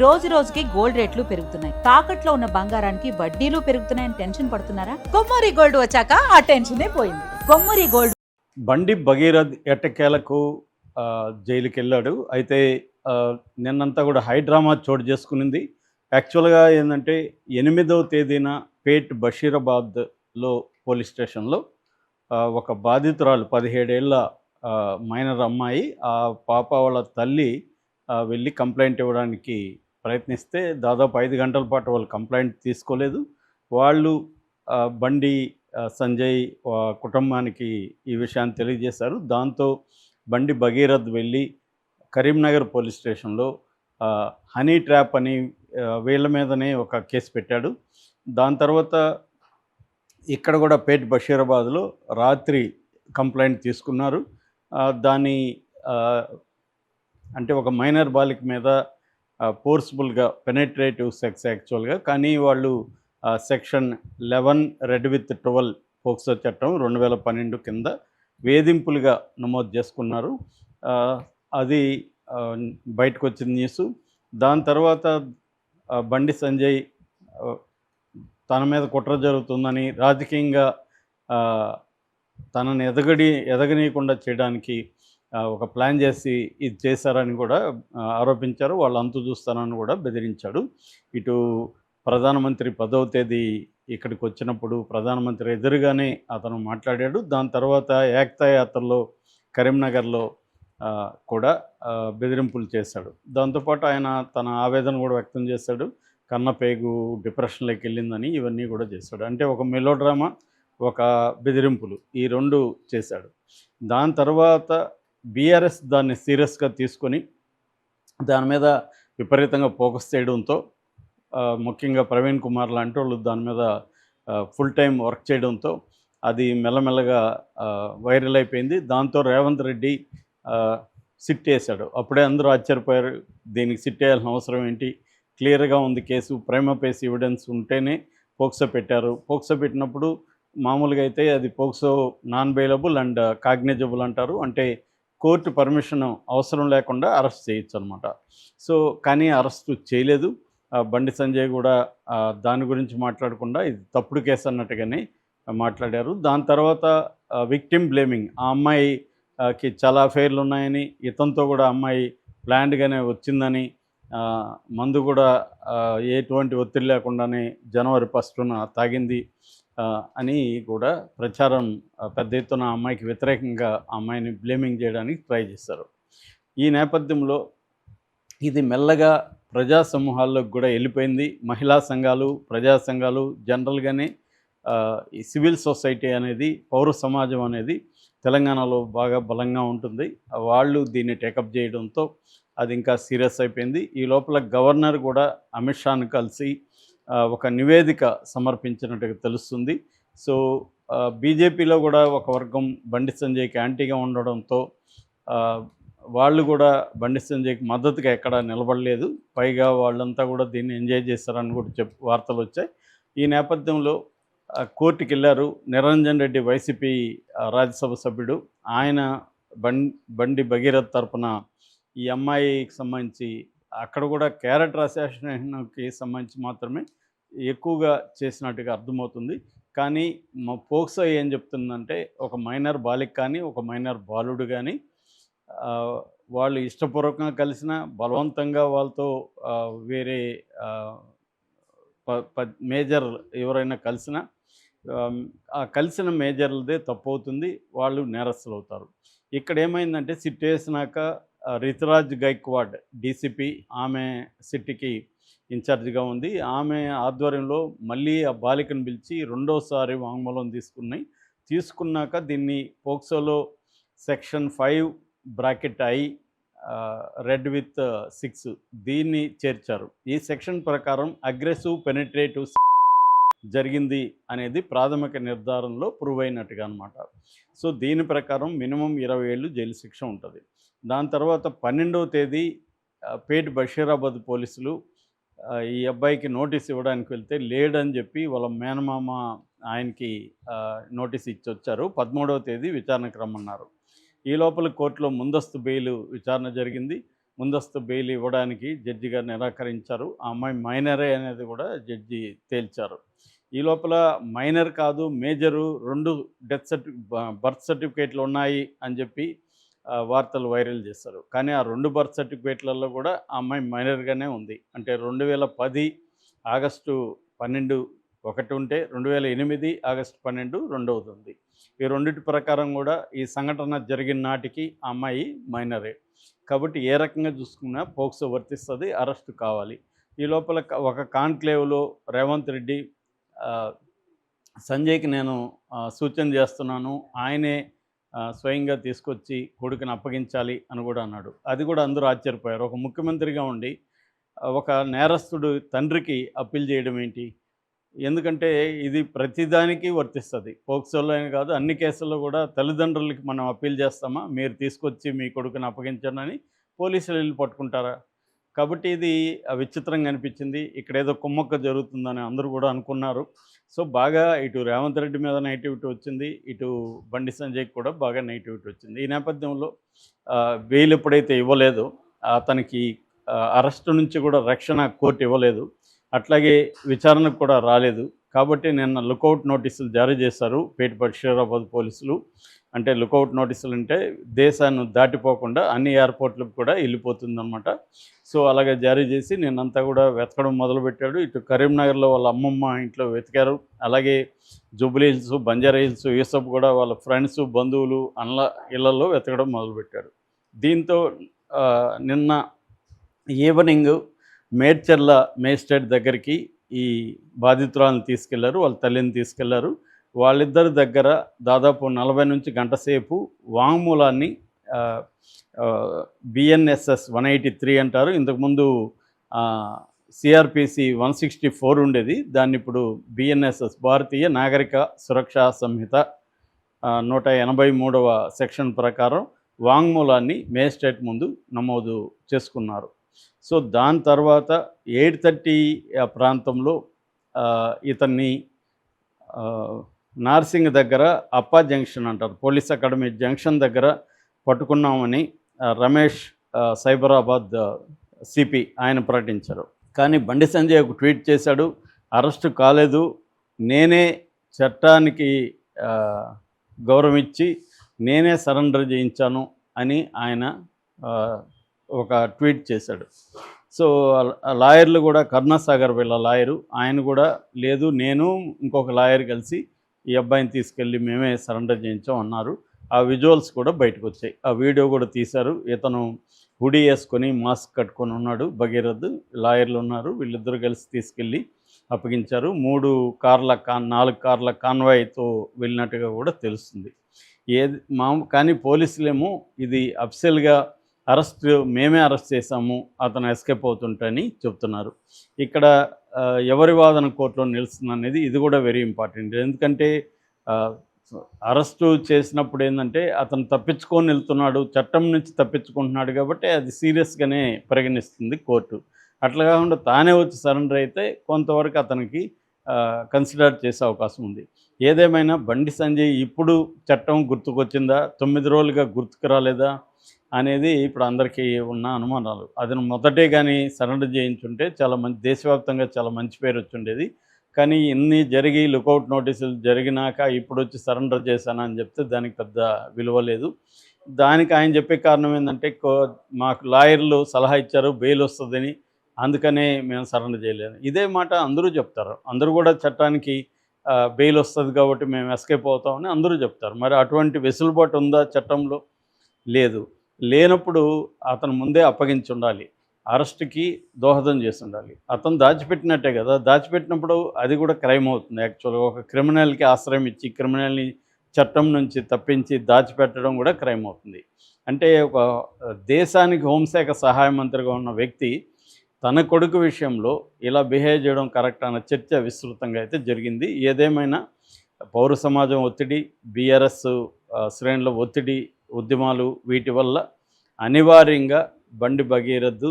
రోజు రోజుకి గోల్డ్ రేట్లు పెరుగుతున్నాయి. తాకట్లో ఉన్న బంగారానికి వడ్డీలు పెరుగుతున్నాయని టెన్షన్ పడుతున్నారా? కొమ్మూరి గోల్డ్ వచ్చాక ఆ టెన్షనే పోయింది. కొమ్మూరి గోల్డ్. బండి భగీరథ్ ఎట్టకేలకు జైలుకి వెళ్ళాడు. అయితే నిన్నంతా కూడా హై డ్రామా చోటు చేసుకునింది. యాక్చువల్గా ఏంటంటే 8వ తేదీన పేట్ బషీరాబాద్లో పోలీస్ స్టేషన్లో ఒక బాధితురాలు 17 ఏళ్ల మైనర్ అమ్మాయి, ఆ పాప వాళ్ళ తల్లి వెళ్ళి కంప్లైంట్ ఇవ్వడానికి ప్రయత్నిస్తే దాదాపు 5 గంటల పాటు వాళ్ళు కంప్లైంట్ తీసుకోలేదు. వాళ్ళు బండి సంజయ్ కుటుంబానికి ఈ విషయాన్ని తెలియజేశారు. దాంతో బండి భగీరథ్ వెళ్ళి కరీంనగర్ పోలీస్ స్టేషన్లో హనీ ట్రాప్ అని వీళ్ళ మీదనే ఒక కేసు పెట్టాడు. దాని తర్వాత ఇక్కడ కూడా పేట్ బషీరాబాద్లో రాత్రి కంప్లైంట్ తీసుకున్నారు. దాని అంటే ఒక మైనర్ బాలిక మీద ఫోర్స్ఫుల్గా పెనెట్రేటివ్ సెక్స్ యాక్చువల్గా, కానీ వాళ్ళు సెక్షన్ 11 రెడ్ విత్ 12 పోక్సో చట్టం 2012 కింద వేధింపులుగా నమోదు చేసుకున్నారు. అది బయటకు వచ్చిన న్యూస్. దాని తర్వాత బండి సంజయ్ తన మీద కుట్ర జరుగుతుందని, రాజకీయంగా తనని ఎదగనీయకుండా చేయడానికి ఒక ప్లాన్ చేసి ఇది చేశారని కూడా ఆరోపించారు. వాళ్ళు అంతు చూస్తారని కూడా బెదిరించాడు. ఇటు ప్రధానమంత్రి 10వ తేదీ ఇక్కడికి వచ్చినప్పుడు ప్రధానమంత్రి ఎదురుగానే అతను మాట్లాడాడు. దాని తర్వాత ఏకతా యాత్రలో కరీంనగర్లో కూడా బెదిరింపులు చేశాడు. దాంతోపాటు ఆయన తన ఆవేదన కూడా వ్యక్తం చేశాడు. కన్నపేగు డిప్రెషన్లోకి వెళ్ళిందని, ఇవన్నీ కూడా చేశాడు. అంటే ఒక మెలోడ్రామా, ఒక బెదిరింపులు, ఈ రెండు చేశాడు. దాని తర్వాత బీఆర్ఎస్ దాన్ని సీరియస్గా తీసుకొని దాని మీద విపరీతంగా ఫోకస్ చేయడంతో, ముఖ్యంగా ప్రవీణ్ కుమార్ లాంటి వాళ్ళు దాని మీద ఫుల్ టైం వర్క్ చేయడంతో అది మెల్లమెల్లగా వైరల్ అయిపోయింది. దాంతో రేవంత్ రెడ్డి సిట్ వేశాడు. అప్పుడే అందరూ ఆశ్చర్యపోయారు, దీనికి సిట్ వేయాల్సిన అవసరం ఏంటి, క్లియర్గా ఉంది కేసు, ప్రైమా ఫేసి ఎవిడెన్స్ ఉంటేనే పోక్సో పెట్టారు. పోక్సో పెట్టినప్పుడు మామూలుగా అయితే అది POCSO non bailable and cognisable అంటారు. అంటే కోర్టు పర్మిషన్ అవసరం లేకుండా అరెస్ట్ చేయొచ్చు అనమాట. సో కానీ అరెస్టు చేయలేదు. బండి సంజయ్ కూడా దాని గురించి మాట్లాడకుండా ఇది తప్పుడు కేసు అన్నట్టుగానే మాట్లాడారు. దాని తర్వాత విక్టిమ్ బ్లేమింగ్, ఆ అమ్మాయికి చాలా అఫైర్లు ఉన్నాయని, ఇతనితో కూడా అమ్మాయి ప్లాన్డ్గానే వచ్చిందని, మందు కూడా ఎటువంటి ఒత్తిడి లేకుండానే జనవరి 1న తాగింది అని కూడా ప్రచారం పెద్ద ఎత్తున అమ్మాయికి వ్యతిరేకంగా అమ్మాయిని బ్లేమింగ్ చేయడానికి ట్రై చేశారు. ఈ నేపథ్యంలో ఇది మెల్లగా ప్రజా సమూహాల్లోకి కూడా వెళ్ళిపోయింది. మహిళా సంఘాలు, ప్రజా సంఘాలు, జనరల్గానే ఈ సివిల్ సొసైటీ అనేది, పౌర సమాజం అనేది తెలంగాణలో బాగా బలంగా ఉంటుంది. వాళ్ళు దీన్ని టేకప్ చేయడంతో అది ఇంకా సీరియస్ అయిపోయింది. ఈ లోపల గవర్నర్ కూడా అమిత్ షాను కలిసి ఒక నివేదిక సమర్పించినట్టుగా తెలుస్తుంది. సో బీజేపీలో కూడా ఒక వర్గం బండి సంజయ్కి యాంటీగా ఉండడంతో వాళ్ళు కూడా బండి సంజయ్కి మద్దతుగా ఎక్కడా నిలబడలేదు. పైగా వాళ్ళంతా కూడా దీన్ని ఎంజాయ్ చేస్తారని కూడా వార్తలు వచ్చాయి. ఈ నేపథ్యంలో కోర్టుకి వెళ్ళారు. నిరంజన్ రెడ్డి వైసీపీ రాజ్యసభ సభ్యుడు, ఆయన బండి భగీరథ్ తరపున ఈ అమ్మాయికి సంబంధించి అక్కడ కూడా క్యారెక్టర్ అసాసినేషన్కి సంబంధించి మాత్రమే ఎక్కువగా చేసినట్టుగా అర్థమవుతుంది. కానీ మా పోక్సో ఏం చెప్తుందంటే, ఒక మైనర్ బాలిక కానీ, ఒక మైనర్ బాలుడు కానీ వాళ్ళు ఇష్టపూర్వకంగా కలిసిన, బలవంతంగా వాళ్ళతో వేరే మేజర్ ఎవరైనా కలిసినా ఆ కలిసిన మేజర్లదే తప్పు అవుతుంది, వాళ్ళు నేరస్తులు అవుతారు. ఇక్కడ ఏమైందంటే సిట్ వేసినాక రితురాజ్ గైక్వాడ్ డీసీపీ, ఆమె సిట్కి ఇన్ఛార్జిగా ఉంది. ఆమె ఆధ్వర్యంలో మళ్ళీ ఆ బాలికను పిలిచి రెండోసారి వాంగ్మూలం తీసుకున్నాక దీన్ని పోక్సోలో సెక్షన్ 5(I) రెడ్ విత్ 6 దీన్ని చేర్చారు. ఈ సెక్షన్ ప్రకారం అగ్రెసివ్ పెనిట్రేటివ్ జరిగింది అనేది ప్రాథమిక నిర్ధారణలో ప్రూవ్ అయినట్టుగా అనమాట. సో దీని ప్రకారం మినిమం 20 ఏళ్ళు జైలు శిక్ష ఉంటుంది. దాని తర్వాత 12వ తేదీ పేట్ బషీరాబాద్ పోలీసులు ఈ అబ్బాయికి నోటీస్ ఇవ్వడానికి వెళ్తే లేడని చెప్పి వాళ్ళ మేనమామ ఆయనకి నోటీస్ ఇచ్చి వచ్చారు. 13వ తేదీ విచారణకు రమ్మన్నారు. ఈ లోపల కోర్టులో ముందస్తు బెయిల్ విచారణ జరిగింది. ముందస్తు బెయిల్ ఇవ్వడానికి జడ్జి గారు నిరాకరించారు. ఆ అమ్మాయి మైనరే అనేది కూడా జడ్జి తేల్చారు. ఈ లోపల మైనర్ కాదు మేజరు 2 బర్త్ సర్టిఫికేట్లు ఉన్నాయి అని చెప్పి వార్తలు వైరల్ చేశారు. కానీ ఆ 2 బర్త్ సర్టిఫికేట్లలో కూడా ఆ అమ్మాయి మైనర్‌గానే ఉంది. అంటే 2010 ఆగస్టు 12 ఒకటి ఉంటే 2008 ఆగస్టు 12 రెండవదుంది. ఈ రెండిటి ప్రకారం కూడా ఈ సంఘటన జరిగిన నాటికి ఆ అమ్మాయి మైనరే. కాబట్టి ఏ రకంగా చూసుకున్నా పోక్సో వర్తిస్తది, అరెస్టు కావాలి. ఈ లోపల ఒక కాన్క్లేవ్‌లో రేవంత్ రెడ్డి సంజయ్‌కి నేను సూచన చేస్తున్నాను. ఆయనే స్వయంగా తీసుకొచ్చి కొడుకుని అప్పగించాలి అని కూడా అన్నాడు. అది కూడా అందరూ ఆశ్చర్యపోయారు. ఒక ముఖ్యమంత్రిగా ఉండి ఒక నేరస్తుడు తండ్రికి అప్పీల్ చేయడం ఏంటి? ఎందుకంటే ఇది ప్రతిదానికి వర్తిస్తది. పోక్సోలో అని కాదు, అన్ని కేసుల్లో కూడా తల్లిదండ్రులకి మనం అప్పీల్ చేస్తామా? మీరు తీసుకొచ్చి మీ కొడుకుని అప్పగించండి పోలీసులు వెళ్ళి పట్టుకుంటారా? కాబట్టి ఇది విచిత్రంగా అనిపించింది. ఇక్కడేదో కుమ్మక్క జరుగుతుందని అందరూ కూడా అనుకున్నారు. సో, బాగా ఇటు రేవంత్ రెడ్డి మీద నెగటివిటీ వచ్చింది. ఇటు బండి సంజయ్‌కి కూడా బాగా నెగటివిటీ వచ్చింది. ఈ నేపథ్యంలో బెయిల్ ఎప్పుడైతే ఇవ్వలేదో అతనికి అరెస్టు నుంచి కూడా రక్షణ కోర్టు ఇవ్వలేదు. అట్లాగే విచారణకు కూడా రాలేదు. కాబట్టి నిన్న లుకౌట్ నోటీసులు జారీ చేశారు బషీరాబాద్ పోలీసులు. అంటే లుకౌట్ నోటీసులు అంటే దేశాన్ని దాటిపోకుండా అన్ని ఎయిర్పోర్ట్లకు కూడా వెళ్ళిపోతుందన్నమాట. సో, అలాగే జారీ చేసి నిన్నంతా కూడా వెతకడం మొదలుపెట్టాడు. ఇటు కరీంనగర్లో వాళ్ళ అమ్మమ్మ ఇంట్లో వెతికారు. అలాగే జూబ్లీ హిల్స్, బంజారా హిల్స్, యూసఫ్ కూడా వాళ్ళ ఫ్రెండ్స్, బంధువులు ఇళ్లలో వెతకడం మొదలుపెట్టాడు. దీంతో నిన్న ఈవినింగ్ మేడ్చర్ల మేజిస్ట్రేట్ దగ్గరికి ఈ బాధితురాలను తీసుకెళ్లారు. వాళ్ళ తల్లిని తీసుకెళ్లారు. వాళ్ళిద్దరి దగ్గర దాదాపు 40 నుంచి గంట సేపు వాంగ్మూలాన్ని బిఎన్ఎస్ఎస్ 183 అంటారు. ఇంతకుముందు సిఆర్పిసి 164 ఉండేది. దాన్ని ఇప్పుడు బిఎన్ఎస్ఎస్ భారతీయ నాగరిక సురక్షా సంహిత 183వ సెక్షన్ ప్రకారం వాంగ్మూలాన్ని మేజిస్ట్రేట్ ముందు నమోదు చేసుకున్నారు. సో, దాని తర్వాత 8:30 ప్రాంతంలో ఇతన్ని నార్సింగ్ దగ్గర అప్పా జంక్షన్ అంటారు, పోలీస్ అకాడమీ జంక్షన్ దగ్గర పట్టుకున్నామని రమేష్ సైబరాబాద్ సిపి ఆయన ప్రకటించారు. కానీ బండి సంజయ్ ఒక ట్వీట్ చేశాడు, అరెస్టు కాలేదు, నేనే చట్టానికి గౌరవించి నేనే సరెండర్ చేయించాను అని ఆయన ఒక ట్వీట్ చేశాడు. సో, లాయర్లు కూడా కరుణాసాగర్ వీళ్ళ లాయరు ఆయన కూడా లేదు, నేను ఇంకొక లాయర్ కలిసి ఈ అబ్బాయిని తీసుకెళ్ళి మేమే సరెండర్ చేయించాం అన్నారు. ఆ విజువల్స్ కూడా బయటకు వచ్చాయి. ఆ వీడియో కూడా తీశారు. ఇతను హుడీ వేసుకొని మాస్క్ కట్టుకొని ఉన్నాడు భగీరథ్, లాయర్లు ఉన్నారు, వీళ్ళిద్దరూ కలిసి తీసుకెళ్ళి అప్పగించారు. 4 కార్ల కాన్వాయ్తో వెళ్ళినట్టుగా కూడా తెలుస్తుంది. కానీ పోలీసులేమో ఇది అఫిషియల్గా మేమే అరెస్ట్ చేశాము, అతను ఎస్కేప్ అవుతుంటని చెప్తున్నారు. ఇక్కడ ఎవరి వాదన కోర్టులో నిలుస్తుందనేది ఇది కూడా వెరీ ఇంపార్టెంట్. ఎందుకంటే అరెస్టు చేసినప్పుడు ఏంటంటే అతను తప్పించుకొని వెళ్తున్నాడు, చట్టం నుంచి తప్పించుకుంటున్నాడు కాబట్టి అది సీరియస్గానే పరిగణిస్తుంది కోర్టు. అట్లా కాకుండా తానే వచ్చి సరెండర్ అయితే కొంతవరకు అతనికి కన్సిడర్ చేసే అవకాశం ఉంది. ఏదేమైనా బండి సంజయ్ ఇప్పుడు చట్టం గుర్తుకొచ్చిందా, 9 రోజులుగా గుర్తుకు రాలేదా అనేది ఇప్పుడు అందరికీ ఉన్న అనుమానాలు. అతను మొదటే కానీ సరెండర్ చేయించుంటే చాలా మంచి దేశవ్యాప్తంగా చాలా మంచి పేరు వచ్చుండేది. కానీ ఇన్ని జరిగి లుకౌట్ నోటీసులు జరిగినాక ఇప్పుడు వచ్చి సరెండర్ చేశానని చెప్తే దానికి పెద్ద విలువ లేదు. దానికి ఆయన చెప్పే కారణం ఏంటంటే మాకు లాయర్లు సలహా ఇచ్చారు బెయిల్ వస్తుందని, అందుకనే మేము సరెండర్ చేయలేదు. ఇదే మాట అందరూ చెప్తారు. అందరూ కూడా చట్టానికి బెయిల్ వస్తుంది కాబట్టి మేము ఎస్కేప్ అవుతామని అందరూ చెప్తారు. మరి అటువంటి వెసులుబాటు ఉందా చట్టంలో? లేదు. లేనప్పుడు అతను ముందే అప్పగించి ఉండాలి, అరెస్ట్కి దోహదం చేసి ఉండాలి. అతను దాచిపెట్టినట్టే కదా, దాచిపెట్టినప్పుడు అది కూడా క్రైమ్ అవుతుంది. యాక్చువల్గా ఒక క్రిమినల్కి ఆశ్రయం ఇచ్చి క్రిమినల్ని చట్టం నుంచి తప్పించి దాచిపెట్టడం కూడా క్రైమ్ అవుతుంది. అంటే ఒక దేశానికి హోంశాఖ సహాయ మంత్రిగా ఉన్న వ్యక్తి తన కొడుకు విషయంలో ఇలా బిహేవ్ చేయడం కరెక్ట్ అన్న చర్చ విస్తృతంగా అయితే జరిగింది. ఏదేమైనా పౌర సమాజం ఒత్తిడి, బీఆర్ఎస్ శ్రేణుల ఒత్తిడి, ఉద్యమాలు వీటి వల్ల అనివార్యంగా బండి భగీరథ్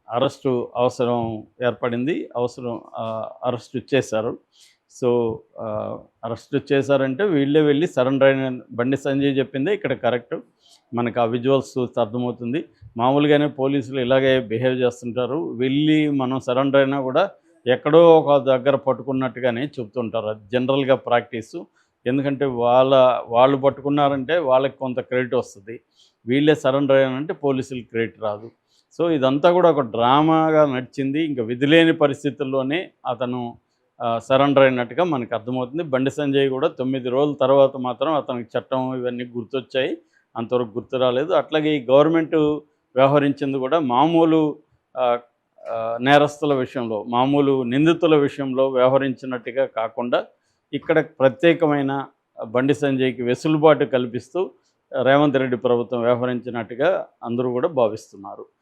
అరెస్టు అవసరం ఏర్పడింది. అరెస్టు చేశారు. సో అరెస్ట్ చేశారంటే వీళ్ళే వెళ్ళి సరెండర్ అయిన బండి సంజయ్ చెప్పిందే ఇక్కడ కరెక్ట్. మనకు ఆ విజువల్స్ చూస్తే అర్థమవుతుంది. మామూలుగానే పోలీసులు ఇలాగే బిహేవ్ చేస్తుంటారు. వెళ్ళి మనం సరెండర్ అయినా కూడా ఎక్కడో ఒక దగ్గర పట్టుకున్నట్టుగానే చెప్తుంటారు. అది జనరల్గా ప్రాక్టీసు. ఎందుకంటే వాళ్ళు పట్టుకున్నారంటే వాళ్ళకి కొంత క్రెడిట్ వస్తుంది. వీళ్ళే సరెండర్ అయ్యానంటే పోలీసులకు క్రెడిట్ రాదు. సో ఇదంతా కూడా ఒక డ్రామాగా నడిచింది. ఇంకా విధిలేని పరిస్థితుల్లోనే అతను సరెండర్ అయినట్టుగా మనకు అర్థమవుతుంది. బండి సంజయ్ కూడా 9 రోజుల తర్వాత మాత్రం అతనికి చట్టం ఇవన్నీ గుర్తొచ్చాయి. అంతవరకు గుర్తు రాలేదు. అట్లాగే ఈ గవర్నమెంటు వ్యవహరించింది కూడా మామూలు ఆహ్, నేరస్తుల విషయంలో, మామూలు నిందితుల విషయంలో వ్యవహరించినట్టుగా కాకుండా ఇక్కడ ప్రత్యేకమైన బండి సంజయ్‌కి వెసులుబాటు కల్పిస్తూ రేవంత్ రెడ్డి ప్రభుత్వం వ్యవహరించినట్టుగా అందరూ కూడా భావిస్తున్నారు.